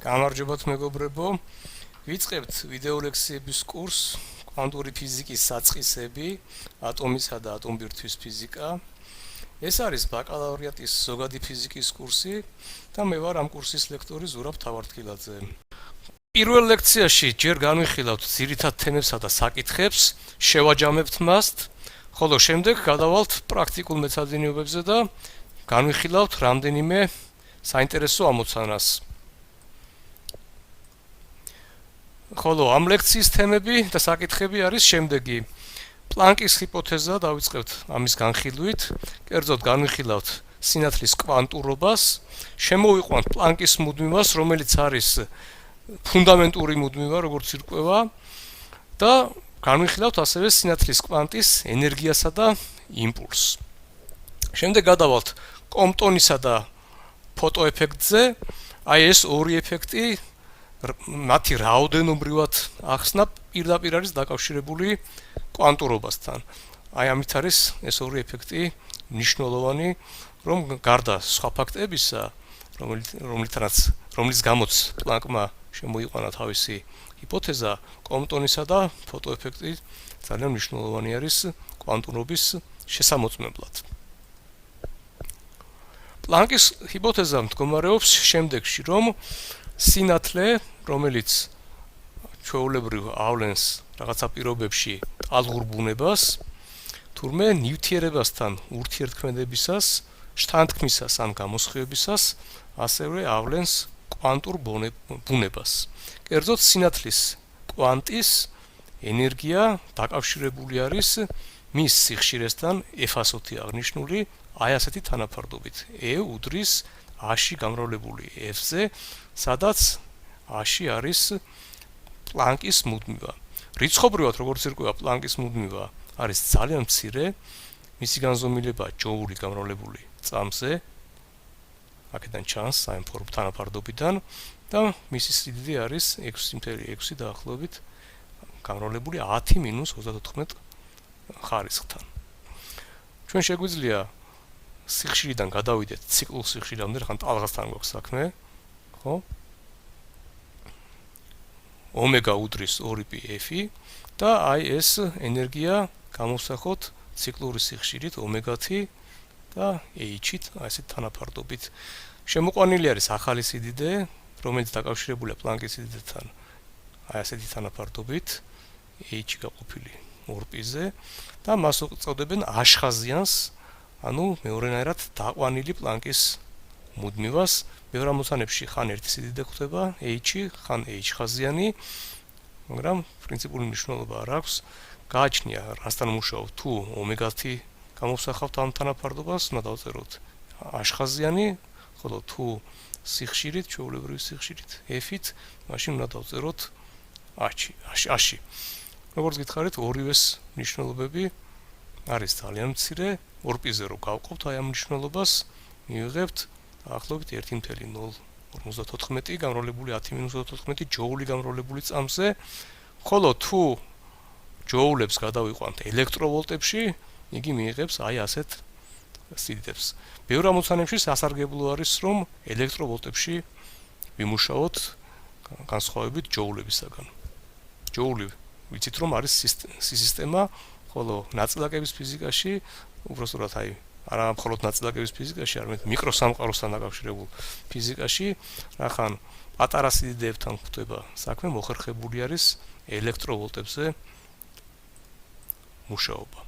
გამარჯობათ მეგობრებო, ვიწყებთ ვიდეო ლექციების კურსს კვანტური ფიზიკის საწყისები, ატომისა და ატომბირთვის ფიზიკა. ეს არის ბაკალავრიატის ზოგადი ფიზიკის კურსი და მე ვარ ამ კურსის ლექტორი ზურაბ თავართქილაძე. პირველ ლექციაში ჯერ განვიხილავთ ძირითად თემებსა და საკითხებს, შევაჯამებთ მას, ხოლო შემდეგ გადავალთ პრაქტიკულ მეცადინეობებზე და განვიხილავთ რამდენიმე საინტერესო ამოცანას. ხოლო ამ ლექციის თემები და საკითხები არის შემდეგი. პლანკის ჰიპოთეზა დავიწყებთ ამის განხილვით, კერძოდ განვიხილავთ სინათლის კვანტურობას, შემოვიყვანთ პლანკის მუდმივას, რომელიც არის ფუნდამენტური მუდმივა, როგორც ირკვევა და განვიხილავთ ასევე სინათლის კვანტის ენერგიასა და იმპულსს. შემდეგ გადავალთ კომპტონისა და ფოტოეფექტზე, აი ეს ორი ეფექტი მათი რაოდენობრივად ახსნა პირდაპირ არის დაკავშირებული კვანტურობასთან. აი ამით არის ეს ორი ეფექტი მნიშვნელოვანი, რომ გარდა სხვა ფაქტებისა, რომლის გამოც პლანკმა შემოიყვანა თავისი ჰიპოთეზა, კომპტონისა და ფოტოეფექტი ძალიან მნიშვნელოვანი არის კვანტურობის შესამოწმებლად. პლანკის ჰიპოთეზა მდგომარეობს შემდეგში, რომ სინათლე, რომელიც ჩვეულებრივ ავლენს რაღაცა პირობებში ტალღურ ბუნებას, თურმე ნივთიერებასთან ურთიერთქმედებისას, შთანთქმისას ან გამოსხივებისას, ასევე ავლენს კვანტურ ბუნებას. კერძოდ სინათლის კვანტის ენერგია დაკავშირებული არის მის სიხშირესთან F100 აღნიშნული აი ასეთი თანაფარდობით. E უდრის A-ში გამრავლებული F-ზე, სადაც A-ში არის პლანკის მუდმივა. რიცხობრივად, როგორც ირკვევა, პლანკის მუდმივა არის ძალიან მცირე, მისი განზომილება ჯოული გამრავლებული წამზე, აქედან ჩანს აი ამ თანაფარდობიდან და მისი სიდიდე არის 6.6 დაახლოებით გამრავლებული 10-34 ხარისხთან. ჩვენ შეგვიძლია სიხშირიდან გადავიდეთ ციკლურ სიხშირამდე, ხან ტალღასთან გვაქვს საქმე, ხო? ომეგა უდრის 2πf და აი ეს ენერგია გამოვსახოთ ციკლური სიხშირით ომეგა-t და h-ით, აი ესეთ თანაფარდობით. შემოყვანილი არის ახალი სიდიდე, რომელიც დაკავშირებულია პლანკის სიდიდეთან, აი ასეთი თანაფარდობით, h გაყოფილი 2π-ზე და მას უწოდებენ აშხაზიანს, ანუ მეორენაირად დაყვანილი პლანკის მუდმივას. ბევრ ამოცანებში ხან ერთი სიდიდე გვხვდება h, ხან h ხაზიანი, მაგრამ პრინციპული მნიშვნელობა არ აქვს. გააჩნია რასთან მუშაობ, თუ ომეგა-t გამოვსახავთ ამ თანაფარდობას, უნდა დავწეროთ აშხაზიანი, ხოლო თუ სიხშირით, ჩვეულებრივი სიხშირით f-ით, მაშინ უნდა დავწეროთ h-ში. როგორც გითხარით, ორივეს მნიშვნელობები არის ძალიან მცირე, 2π-ზე რო გავყოფთ აი ამ მნიშვნელობას, მივიღებთ დაახლოებით 1.054 გამრავლებული 10-34 ჯოული გამრავლებული წამზე, ხოლო თუ ჯოულებს გადავიყვანთ ელექტროვოლტებში, იგი მიიღებს აი ასეთ სიდიდებს. ბევრ ამოცანებში სასარგებლო არის, რომ ელექტროვოლტებში ვიმუშაოთ განსხვავებით ჯოულებისაგან. ჯოული ვიცით, რომ არის სისტემა, ხოლო ნაწილაკების ფიზიკაში, უბრალოდ აი არა მხოლოდ ნაწილაკების ფიზიკაში, არამედ მიკროსამყაროსთან დაკავშირებულ ფიზიკაში, რახან პატარა სიდიდეებთან გვხვდება საქმე, მოხერხებული არის ელექტროვოლტებზე მუშაობა.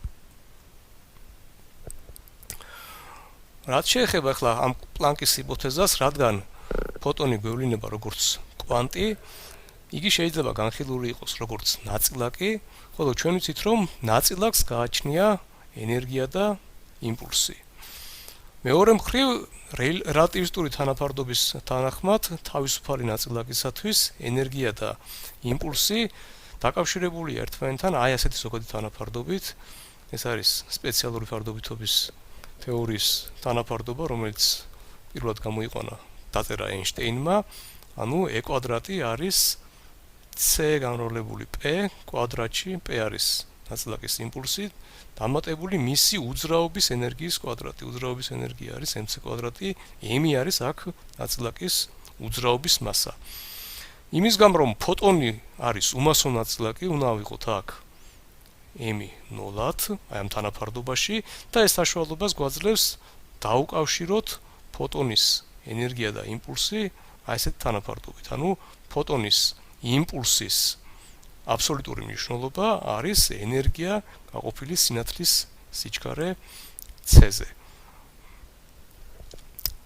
რაც შეეხება ახლა ამ პლანკის ჰიპოთეზას, რადგან ფოტონი გვევლინება როგორც კვანტი, იგი შეიძლება განხილული იყოს როგორც ნაწილაკი, ხოლო ჩვენ ვიცით, რომ ნაწილაკს გააჩნია ენერგია და იმპულსი. მეორე მხრივ, რელატივისტური თანაფარდობის თანახმად, თავისუფალი ნაწილაკისათვის ენერგია და იმპულსი დაკავშირებულია ერთმანეთთან აი ასეთი ზოგადი თანაფარდობით. ეს არის სპეციალური ფარდობითობის თეორიის თანაფარდობა, რომელიც პირველად გამოიყვანა დაწერა ეინშტეინმა, ანუ e² არის c გამრავლებული p კვადრატში, p არის ნაწილაკის იმპულსი დამატებული მისი უძრაობის ენერგიის კვადრატი. უძრაობის ენერგია არის mc კვადრატი, m არის აქ ნაწილაკის უძრაობის მასა. იმის გამო რომ ფოტონი არის უმასო ნაწილაკი, უნდა ავიღოთ აქ m 0, აი ამ თანაფარდობაში და ეს საშუალებას გვაძლევს დაუკავშიროთ ფოტონის ენერგია და იმპულსი აი ესეთ თანაფარდობით. ანუ ფოტონის იმპულსის აბსოლუტური მნიშვნელობა არის ენერგია გაყოფილი სინათლის სიჩქარე c-ზე.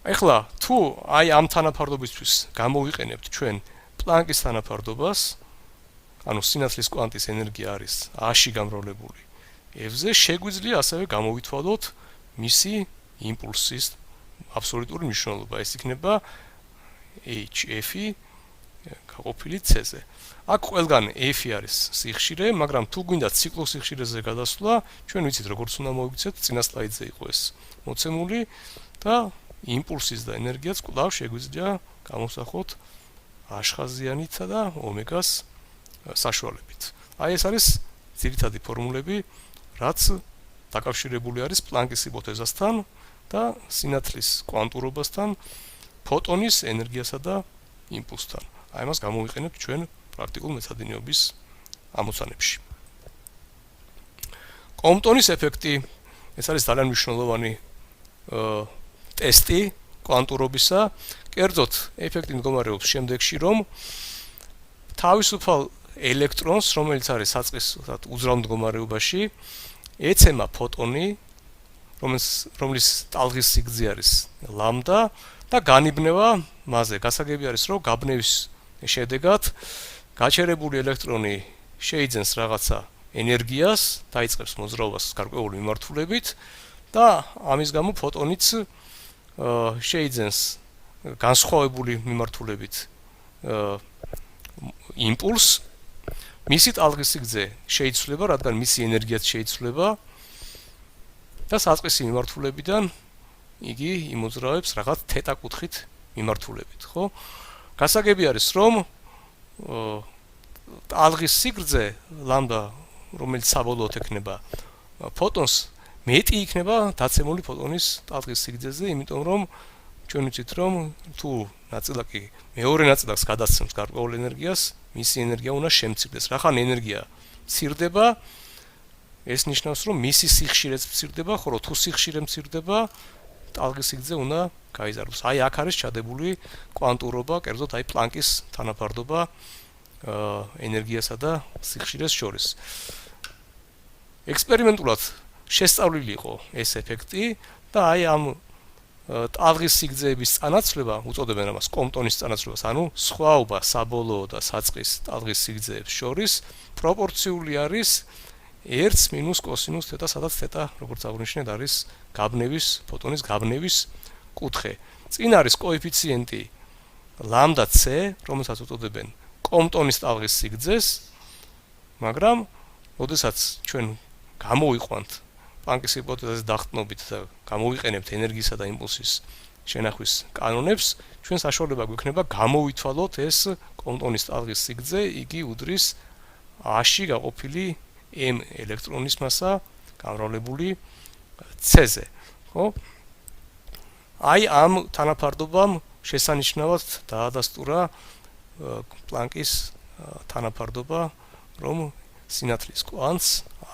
ეხლა თუ აი ამ თანაფარდობისთვის გამოვიყენებთ ჩვენ პლანკის თანაფარდობას, ანუ სინათლის კვანტის ენერგია არის a-ში გამრავლებული f-ზე, შეგვიძლია ასევე გამოვითვალოთ მისი იმპულსის აბსოლუტური მნიშვნელობა. ეს იქნება hf-ი გაყოფილი c-ზე. აქ ყველგან f არის სიხშირე, მაგრამ თუ გვინდა ციკლოს სიხშირეზე გადასვლა, ჩვენ ვიცით როგორც უნდა მოიქცეთ, წინა სლაიდზე იყო ეს მოცემული და იმპულსის და ენერგიაც კვლავ შეგვიძლია გამოსახოთ აშხაზიანითა და ომეგას საშუალებით. აი ეს არის ძირითადი ფორმულები, რაც დაკავშირებული არის პლანკის ჰიპოთეზასთან და სინათლის კვანტურობასთან, ფოტონის ენერგიასა და იმპულსთან. აი მას გამოვიყენებთ ჩვენ პრაქტიკულ მეცადინეობის ამოცანებში. კომპტონის ეფექტი, ეს არის ძალიან მნიშვნელოვანი ტესტი კვანტურობისა. კერძოდ, ეფექტი მდგომარეობს შემდეგში, რომ თავისუფალ ელექტრონს, რომელიც არის საწყის უძრავ მდგომარეობაში, ეცემა ფოტონი, რომლის ტალღის სიგრძე არის ლამდა და განიბნევა მასზე. გასაგები არის, რომ გაბნევის შედეგად გაჩერებული ელექტრონი შეიძენს რაღაცა ენერგიას, დაიწყებს მოძრაობას გარკვეული მიმართულებით და ამის გამო ფოტონიც შეიძენს განსხვავებული მიმართულებით იმპულსს. მისი ტალღის სიგრძე შეიცვლება, რადგან მისი ენერგიაც შეიცვლება და საწყისი მიმართულებიდან იგი იმოძრავებს რაღაც თეტა კუთხით მიმართულებით, ხო? გასაგები არის, რომ ტალღის სიგრძე ლამდა, რომელიც საბოლოოდ ექნება ფოტონს, მეტი იქნება დაცემული ფოტონის ტალღის სიგრძეზე, იმიტომ რომ ჩვენ ვიცით, რომ თუ ნაწილაკი მეორე ნაწილაკს გადასცემს გარკვეულ ენერგიას, მისი ენერგია უნდა შემცირდეს. რახან ენერგია მცირდება, ეს ნიშნავს, რომ მისი სიხშირეც მცირდება, ხოლო თუ სიხშირე მცირდება, ტალღის სიგრძე უნდა გაიზარდოს. აი აქ არის ჩადებული კვანტურობა, კერძოდ აი პლანკის თანაფარდობა ენერგიასა და სიხშირეს შორის. ექსპერიმენტულად შესწავლილი იყო ეს ეფექტი და აი ამ ტალღის სიგრძეების წანაცვლება, უწოდებენ ამას კომპტონის წანაცვლებას, ანუ სხვაობა საბოლოო და საწყის ტალღის სიგრძეებს შორის პროპორციული არის 1 - კოსინუს თეტა, სადაც თეტა, როგორც აღნიშნეთ, არის გაბნევის, ფოტონის გაბნევის კუთხე. წინ არის კოეფიციენტი ლამდა c, რომელსაც უწოდებენ კომპტონის ტალღის სიგრძეს, მაგრამ როდესაც ჩვენ გამოვიყვანთ პლანკის ჰიპოთეზის დახტნობით და გამოვიყენებთ ენერგიისა და იმპულსის შენახვის კანონებს, ჩვენ საშუალება გვექნება გამოვითვალოთ ეს კომპტონის ტალღის სიგრძე, იგი უდრის a-ში გაყოფილი m ელექტრონის მასა გამრავლებული c-ზე, ხო? აი ამ თანაფარდობამ შესანიშნავად დაადასტურა პლანკის თანაფარდობა, რომ სინათლის კვანტს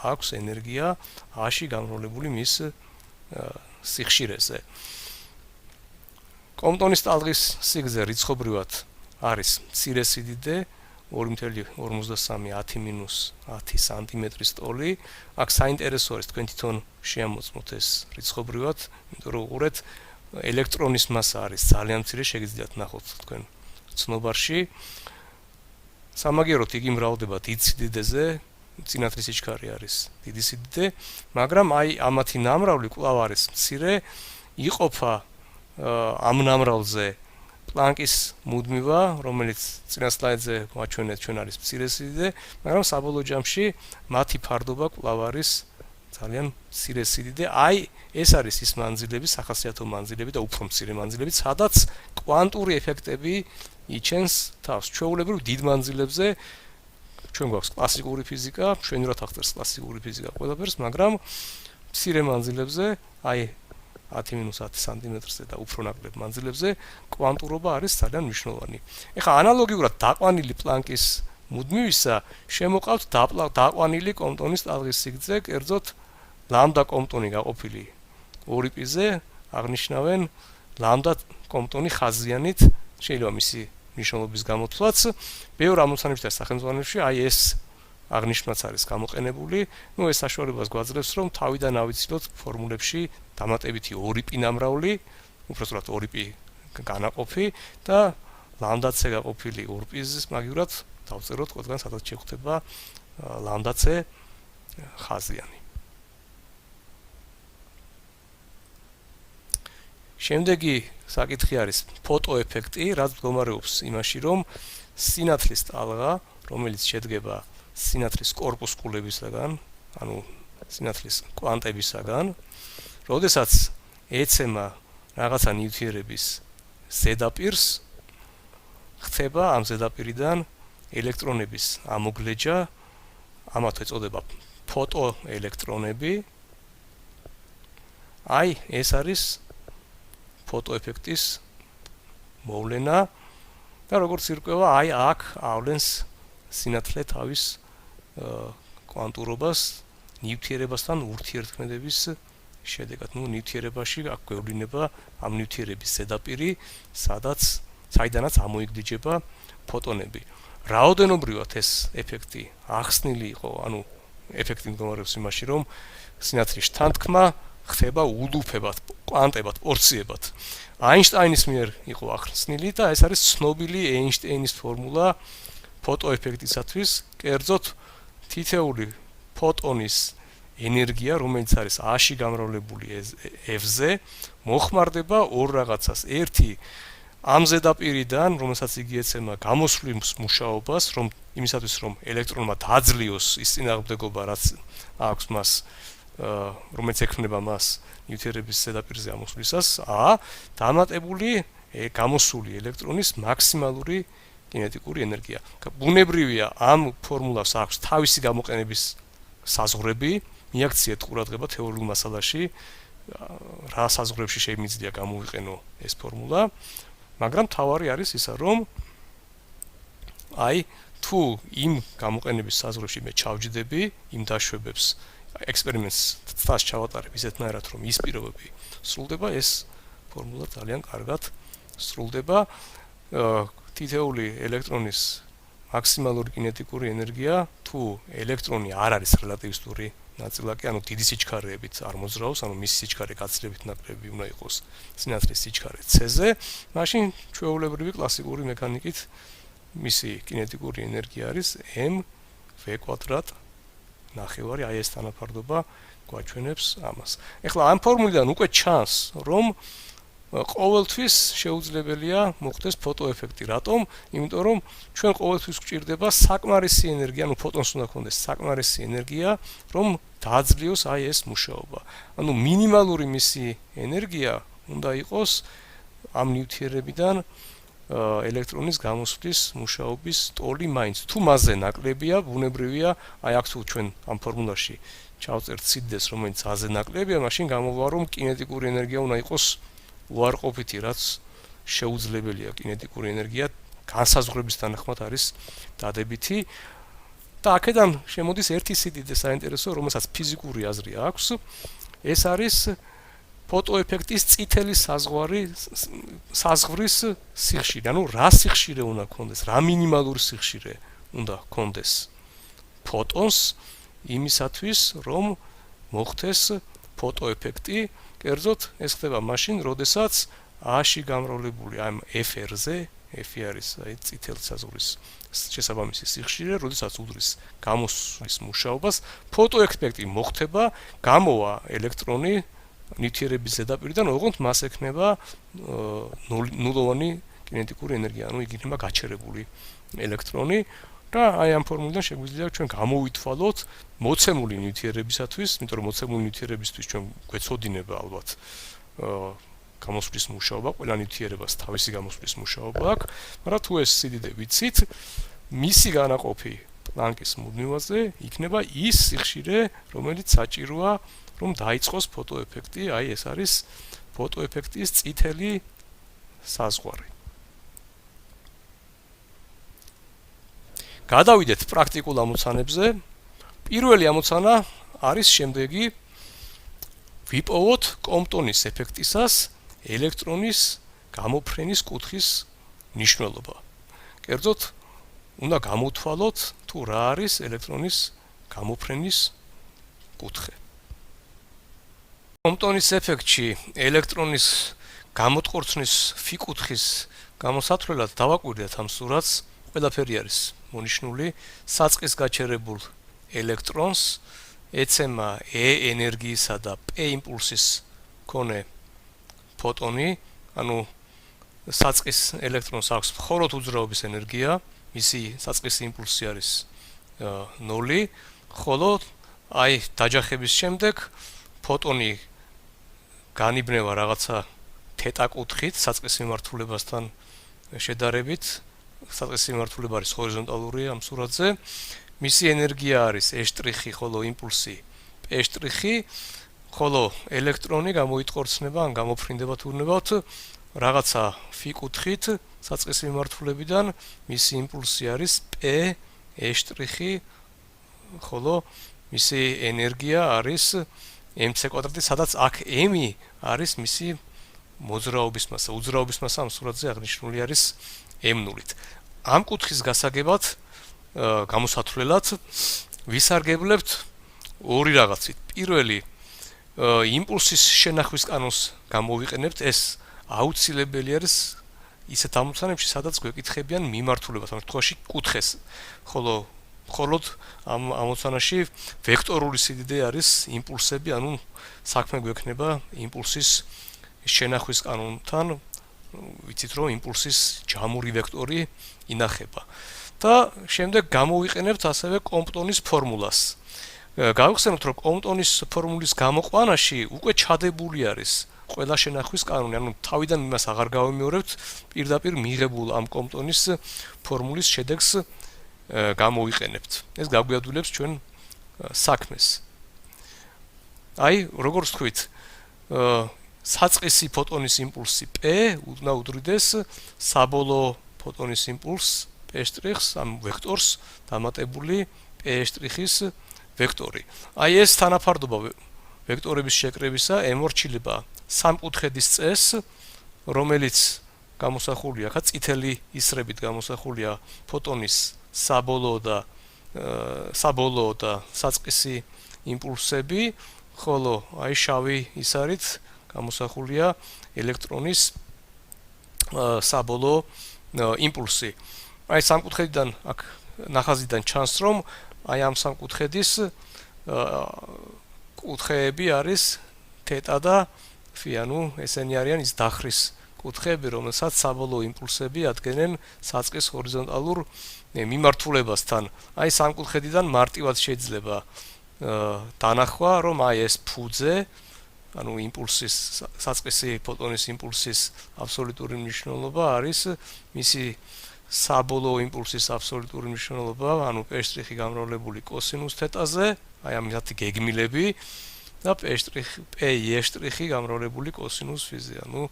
აქვს ენერგია a-ში გამრავლებული მის სიხშირეზე. კომპტონის ტალღის სიგრძე რიცხობრივად არის მცირე სიდიდე 2.53 - 10 სანტიმეტრის ტოლი. აქ საინტერესო არის თქვენ თვითონ შეამოწმოთ ეს რიცხობრივად, იმიტომ რომ უყურეთ ელექტრონის მასა არის ძალიან მცირე, შეგიძლიათ ნახოთ თქვენ ცნობარში. სამაგიეროდ იგი მრავლდება დიდ სიდიდეზე, სინათლის სიჩქარე არის დიდი სიდიდე, მაგრამ აი ამათი ნამრავლი კვლავ არის მცირე, იყოფა ამ ნამრავლზე პლანკის მუდმივა, რომელიც წინა სლაიდზე გვაჩვენეთ, ჩვენ არის მცირე სიდიდე, მაგრამ საბოლოო ჯამში მათი ფარდობა კვლავ არის ძალიან მცირე სიდიდე. აი ეს არის ის მანძილები, სახასიათო მანძილები და უფრო მცირე მანძილები, სადაც კვანტური ეფექტები იჩენს თავს. ჩვეულებრივ დიდ მანძილებზე ჩვენ გვაქვს კლასიკური ფიზიკა, ჩვენურად აღწერს კლასიკური ფიზიკა ყველაფერს, მაგრამ მცირე მანძილებზე, აი 10-10 სანტიმეტრზე და უფრო ნაკლებ მანძილებზე კვანტურობა არის ძალიან მნიშვნელოვანი. ეხლა ანალოგიურად დაყვანილი პლანკის მუდმივისა შემოყავთ დაყვანილი კომპტონის ტალღის სიგრძე, კერძოდ ლამდა კომპტონი გაყოფილი 2π-ზე აღნიშნავენ ლამდა კომპტონი ხაზიანით, შეიძლება მისი მნიშვნელობის გამოთვლაც. ბევრ ამოცანებაში და სახელმძღვანელოში აი ეს აღნიშნვაც არის გამოყენებული. ეს საშუალებას გვაძლევს, რომ თავიდან ავიცილოთ ფორმულებში დამატებითი 2π ნამრავლი, უბრალოდ 2π განაყოფი და ლამდა-c გაყოფილი 2π-ს მაგივრად დავწეროთ ყველგან, სადაც შეხვდება ლამდა-c ხაზიანი. შემდეგი საკითხი არის ფოტოეფექტი, რაც მდგომარეობს იმაში, რომ სინათლის ტალღა, რომელიც შედგება სინათლის კორპუსკულებისაგან, ანუ სინათლის კვანტებისაგან, როდესაც ეცემა რაღაცა ნივთიერების ზედაპირს, ხდება ამ ზედაპირიდან ელექტრონების ამოგლეჯა, ამათ ეწოდება ფოტოელექტრონები. აი, ეს არის ფოტოეფექტის მოვლენა და როგორც ირკვევა, აი აქ ავლენს სინათლე თავის კვანტურობას ნივთიერებასთან ურთიერთქმედების შედეგად. ნივთიერებაში აქ გვევლინება ამ ნივთიერების ზედაპირი, საიდანაც ამოიგდიჯება ფოტონები. რაოდენობრივად ეს ეფექტი ახსნილი იყო, ანუ ეფექტი მდგომარეობს იმაში, რომ სინათლის შთანთქმა ხდება ულუფებად, კვანტებად, პორციებად. აინშტაინის მიერ იყო ახსნილი და ეს არის ცნობილი ეინშტეინის ფორმულა ფოტოეფექტისათვის, კერძოდ თითეული ფოტონის ენერგია, რომელიც არის A-ში გამრავლებული F-ზე, მოხმარდება ორ რაღაცას. ერთი ამ ზედაპირიდან, რომელსაც იგი ეცემა გამოსვლის მუშაობას, რომ იმისათვის რომ ელექტრონმა დაძლიოს ის წინააღმდეგობა, რაც აქვს მას, რომელიც ექმნება მას ნივთიერების ზედაპირზე ამოსვლისას, A დამატებული გამოსული ელექტრონის მაქსიმალური კინეტიკური ენერგია. ბუნებრივია ამ ფორმულას აქვს თავისი გამოყენების საზღვრები, მიაქციეთ ყურადღება თეორიულ მასალაში, რა საზღვრებში შეიძლება გამოვიყენო ეს ფორმულა, მაგრამ თავარი არის ისა, რომ აი თუ იმ გამოყენების საზღვრებში მე ჩავჯდები იმ დაშვებებს, ექსპერიმენტს თავს ჩავატარებ ისეთნაირად, რომ ის პირობები სრულდება, ეს ფორმულა ძალიან კარგად სრულდება. თითეული ელექტრონის მაქსიმალური კინეტიკური ენერგია, თუ ელექტრონი არ არის რელატივისტური ნაწილაკი, ანუ დიდი სიჩქარეებით არ მოძრაობს, ანუ მისი სიჩქარე გაცილებით ნაკლები უნდა იყოს სინათლის სიჩქარე C-ზე, მაშინ ჩვეულებრივი კლასიკური მექანიკით მისი კინეტიკური ენერგია არის mv² ნახევარი, აი ეს თანაფარდობა გვაჩვენებს ამას. ეხლა ამ ფორმულიდან უკვე ჩანს, რომ ყოველთვის შეუძლებელია მოხდეს ფოტოეფექტი. რატომ? იმიტომ რომ ჩვენ ყოველთვის გვჭირდება საკმარისი ენერგია, ანუ ფოტონს უნდა ქონდეს საკმარისი ენერგია, რომ დააძლიოს აი ეს მუშაობა. ანუ მინიმალური მისი ენერგია უნდა იყოს ამ ნივთიერებიდან ელექტრონის გამოსვლის მუშაობის ტოლი მაინც. თუ მასზე ნაკლებია, ბუნებრივია, აი აქ თუ ჩვენ ამ ფორმულაში ჩავწერთ სიდიდეს, რომელიც აზე ნაკლებია, მაშინ გამოვა, რომ კინეტიკური ენერგია უნდა იყოს უარყოფითი, რაც შეუძლებელია კინეტიკური ენერგია განსაზღვრების თანახმად არის დადებითი. და აქედან შემოდის ერთი სიდიდე საინტერესო, რომელსაც ფიზიკური აზრი აქვს. ეს არის ფოტოეფექტის წითელი საზღვრის სიხშირე. ანუ რა სიხშირე უნდა ქონდეს, რა მინიმალური სიხშირე უნდა ქონდეს ფოტონს იმისათვის, რომ მოხდეს ფოტოეფექტი. კერძოდ ეს ხდება მაშინ, როდესაც A-ში გამრავლებული ამ FR-ზე, F არის აი წითელი საზღვრის შესაბამისი სიხშირე, როდესაც უდრის გამოსვლის მუშაობას, ფოტოეფექტი მოხდება, გამოვა ელექტრონი ნივთიერების ზედაპირიდან, ოღონდ მას ექნება ნულოვანი კინეტიკური ენერგია, ანუ იგი იქნება გაჩერებული ელექტრონი. და აი ამ ფორმულიდან შეგვიძლია ჩვენ გამოვითვალოთ მოცემული ნივთიერებისათვის, იმიტომ რომ მოცემული ნივთიერებისთვის ჩვენ გვეცოდინება ალბათ გამოსვლის მუშაობა, ყველა ნივთიერებას თავისი გამოსვლის მუშაობა აქვს, მაგრამ თუ ეს სიდიდე ვიცით, მისი განაყოფი პლანკის მუდმივაზე იქნება ის სიხშირე, რომელიც საჭიროა, რომ დაიწყოს ფოტოეფექტი, აი ეს არის ფოტოეფექტის წითელი საზღვარი. გადავიდეთ პრაქტიკულ ამოცანებზე. პირველი ამოცანა არის შემდეგი: ვიპოვოთ კომპტონის ეფექტისას ელექტრონის გამოფრენის კუთხის მნიშვნელობა. კერძოდ, უნდა გამოვთვალოთ თუ რა არის ელექტრონის გამოფრენის კუთხე. კომპტონის ეფექტში ელექტრონის გამოტყორცნის ფიკუთხის გამოსათვლელად დავაკვირდეთ ამ სურათს. ყველაფერი არის მონიშნული. საწყის გაჩერებულ ელექტრონს ეცემა E ენერგიისა და P იმპულსის მქონე ფოტონი, ანუ საწყის ელექტრონს აქვს მხოლოდ უძრაობის ენერგია, მისი საწყის იმპულსი არის 0, ხოლო აი დაჯახების შემდეგ ფოტონი განიბნევა რაღაცა თეტა კუთხით საწყის მიმართულებასთან შედარებით. საწყის მიმართულება არის ჰორიზონტალური ამ სურათზე. მისი ენერგია არის E', ხოლო იმპულსი P', ხოლო ელექტრონი გამოიტყორცნება, ან გამოფრინდება თურნებავთ რაღაცა φ კუთხით საწყის მიმართულებიდან, მისი იმპულსი არის P', ხოლო მისი ენერგია არის mc², სადაც აქ m არის მისი მოძრაობის მასა. უძრაობის მასა ამ სურათზე აღნიშნული არის m0-ით. ამ კუთხის გასაგებად გამოსათვლელად ვისარგებლებთ ორი რაღაცით. პირველი, იმპულსის შენახვის კანონს გამოვიყენებთ. ეს აუცილებელი არის ისეთ ამოცანებში, სადაც გვეკითხებიან მიმართულებას, ამ შემთხვევაში კუთხეს, ხოლო მხოლოდ ამ ამოცანაში ვექტორული სიდიდე არის იმპულსები, ანუ საქმე გვექნება იმპულსის შენახვის კანონთან. ვიცით, რომ იმპულსის ჯამური ვექტორი ინახება. და შემდეგ გამოვიყენებთ ასევე კომპტონის ფორმულას. გავიხსენოთ, რომ კომპტონის ფორმულის გამოყვანაში უკვე ჩადებული არის ყველა შენახვის კანონი, ანუ თავიდან იმას აღარ გავიმეორებთ, პირდაპირ მიღებულ ამ კომპტონის ფორმულის შედეგს გამოვიყენებთ. ეს გაგვიადვილებს ჩვენ საქმეს. აი, როგორც ვთქვით, საწყისი ფოტონის იმპულსი P უნდა უდრიდეს საბოლოო ფოტონის იმპულსს P', ამ ვექტორს დამატებული P'-ის ვექტორი. აი ეს თანაფარდობა ვექტორების შეკრებისა ემორჩილება სამკუთხედის წესს, რომელიც გამოსახულია აქ წითელი ისრებით გამოსახულია ფოტონის საბოლოო და საწყისი იმპულსები, ხოლო აი შავი ის არის გამოსახულია ელექტრონის საბოლოო იმპულსი. აი სამკუთხედიდან აქ ნახაზიდან ჩანს, რომ აი ამ სამკუთხედის კუთხეები არის თეტა და ფი, ანუ ესენი არიან ის დახრის კუთხეები, რომელსაც საბოლოო იმპულსები ადგენენ საწყის ჰორიზონტალურ მიმართულებასთან. აი სამკუთხედიდან მარტივად შეიძლება დანახვა, რომ აი ეს ფუძე, ანუ იმპულსის საწყისი ფოტონის იმპულსის აბსოლუტური მნიშვნელობა არის მისი საბოლოო იმპულსის აბსოლუტური მნიშვნელობა, ანუ P' გამრავლებული კოსინუს თეტაზე, აი ამათი გეგმილები და P' გამრავლებული კოსინუს ფიზე, ანუ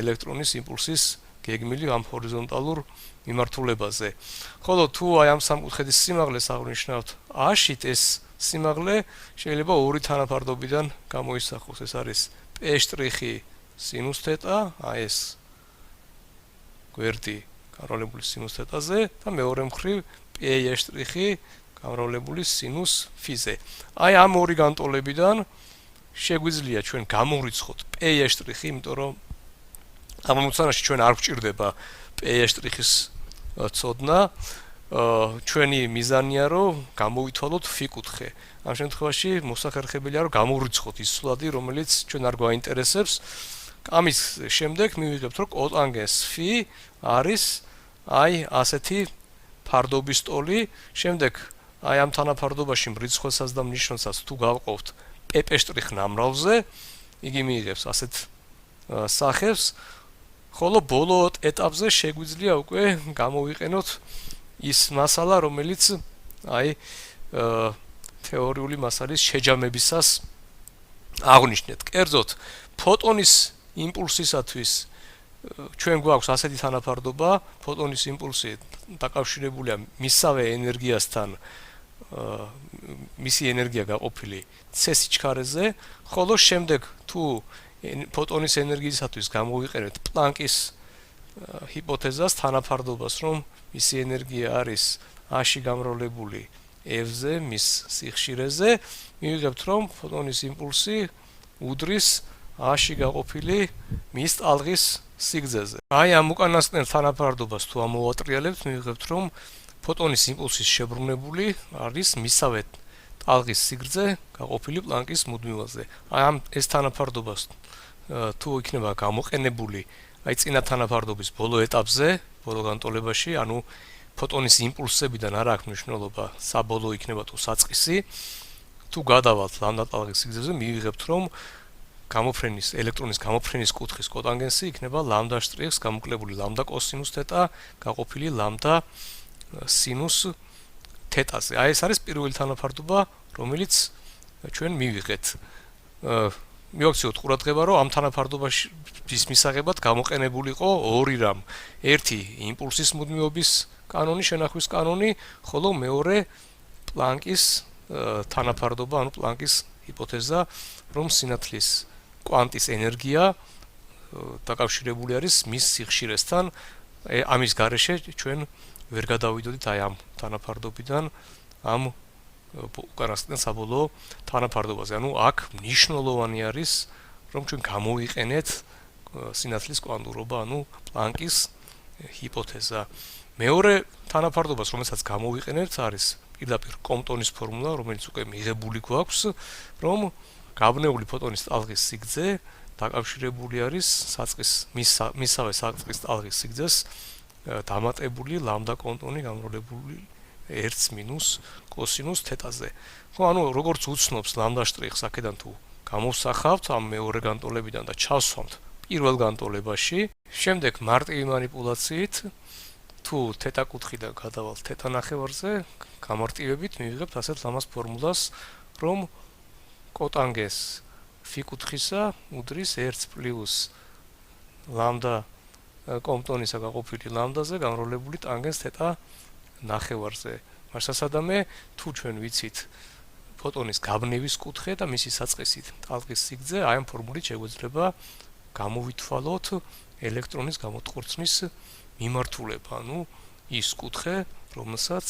ელექტრონის იმპულსის გეგმილი ამ ჰორიზონტალურ მიმართულებაზე. ხოლო თუ აი ამ სამკუთხედის სიმაღლეს აღნიშნავთ A-შით, ეს სიმაღლე შეიძლება ორი თანაფარდობიდან გამოისახოს. ეს არის P' სინუს თეტა, აი ეს გვერდი გამრავლებული სინუს თეტაზე და მეორე მხრივ P' გამრავლებული სინუს ფიზე. აი ამ ორი განტოლებიდან შეგვიძლია ჩვენ გამოვრიცხოთ P', იმიტომ რომ ამ ამოცანაში ჩვენ არ გვჭირდება P'-ის ცოდნა, ჩვენი მიზანია რომ გამოვითვალოთ φ კუთხე. ამ შემთხვევაში მოსახერხებელია რომ გამოვრიცხოთ ის სვლადი, რომელიც ჩვენ არ გვაინტერესებს. ამის შემდეგ მივიღებთ რომ კოტანგენს φ არის აი ასეთი ფარდობის ტოლი. შემდეგ აი ამ თანაფარდობაში მრიცხველსაც და მნიშვნელსაც თუ გავყავთ P' ნამრავლზე, იგი მიიღებს ასეთ სახეს, ხოლო ბოლო ეტაპზე შეგვიძლია უკვე გამოვიყენოთ ის მასალა, რომელიც აი თეორიული მასალის შეჯამებისას აღნიშნეთ. კერძოდ, ფოტონის იმპულსისათვის ჩვენ გვაქვს ასეთი თანაფარდობა, ფოტონის იმპულსი დაკავშირებულია მისსავე ენერგიასთან, მისი ენერგია გაყოფილი c სიჩქარეზე, ხოლო შემდეგ თუ ფოტონის ენერგიისათვის გამოვიყენებთ პლანკის ჰიპოთეზას, თანაფარდობას, რომ მისი ენერგია არის a-ში გამრავლებული f-ზე, მის სიხშირეზე, მივიღებთ, რომ ფოტონის იმპულსი უდრის a-ში გაყოფილი მის ტალღის სიგრძეზე. აი ამ უკანასკნელ თანაფარდობას თუ ამოვატრიალებთ, მივიღებთ, რომ ფოტონის იმპულსის შებრუნებული არის მისავე ტალღის სიგრძე გაყოფილი პლანკის მუდმივაზე. აი ამ ეს თანაფარდობას თუ იქნება გამოყენებული აი წინა თანაფარდობის ბოლო ეტაპზე, ბოლო განტოლებაში, ანუ ფოტონის იმპულსებიდან არ აქვს მნიშვნელობა, საბოლოო იქნება თუ საწყისი, თუ გადავალთ ლამდა ტალღის სიგრძეზე, მივიღებთ, რომ გამოფრენის ელექტრონის გამოფრენის კუთხის კოტანგენსი იქნება ლამდა შტრიხს გამოკლებული ლამდა კოსინუს თეტა გაყოფილი ლამდა სინუს თეტაზე. აი ეს არის პირველი თანაფარდობა, რომელიც ჩვენ მივიღეთ. მივაქციოთ ყურადღება, რომ ამ თანაფარდობის მისაღებად გამოყენებულიყო ორი რამ. ერთი იმპულსის მუდმივობის კანონი, შენახვის კანონი, ხოლო მეორე პლანკის თანაფარდობა, ანუ პლანკის ჰიპოთეზა, რომ სინათლის კვანტის ენერგია დაკავშირებული არის მის სიხშირესთან. ამის გარეშე ჩვენ ვერ გადავიდოდით აი ამ თანაფარდობიდან ამ უკანასკნელ საბოლოო თანაფარდობაზე. ანუ აქ მნიშვნელოვანი არის, რომ ჩვენ გამოვიყენეთ სინათლის კვანტურობა, ანუ პლანკის ჰიპოთეზა. მეორე თანაფარდობას, რომელსაც გამოვიყენებთ, არის პირდაპირ კომპტონის ფორმულა, რომელიც უკვე მიღებული გვაქვს, რომ გაბნეული ფოტონის ტალღის სიგრძე დაკავშირებული არის მისავე საწყის ტალღის სიგრძეს დამატებული ლამდა კონტონი გამრავლებული 1 კოსინუს თეტაზე. ხო, ანუ როგორც უცნობს ლამდა შტრიხს აქედან თუ გამოვსახავთ ამ მეორე განტოლებიდან და ჩავსვამთ პირველ განტოლებაში, შემდეგ მარტივი манипуляციით თუ თეტა კუთხიდან გადავალთ თეტა ნახევარზე, გამარტივებით მივიღებთ ასეთ ლამას ფორმულას, რომ კოტანგენს φ კუთხისა უდრის 1 პლუს ლამდა კომპტონისა გაყოფილი ლამდაზე გამრავლებული ტანგენს თეტა ნახევარზე. მარსასადამე თუ ჩვენ ვიცით ფოტონის გაბნევის კუთხე და მისი საწყისით ტალღის სიგრძე, აი ამ ფორმულით შეგვეძლება გამოვითვალოთ ელექტრონის გამოტყორცნის მიმართულება, ანუ ის კუთხე, რომელსაც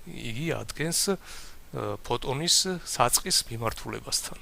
იგი ადგენს ფოტონის საწყის მიმართულებასთან.